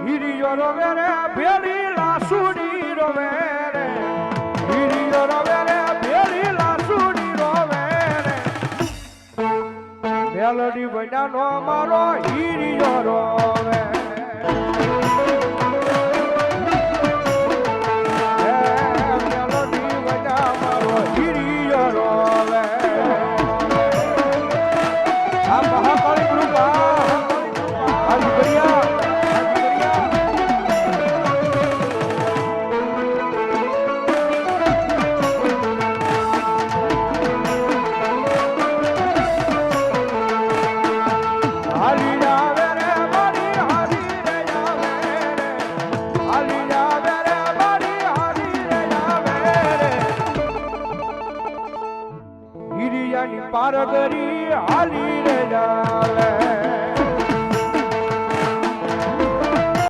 હીરિયો રોવે રે ભેળી લાસુડી રોવે રે હીરિયો રોવે રે ભેળી લાસુડી રોવે રે મેલડી બન્યાનો મારો હીરિયો રોવે મેલડી બન્યા મારો હીરિયો રોવે આ મહાકાળી કૃપા આજ બઢિયા પારગરી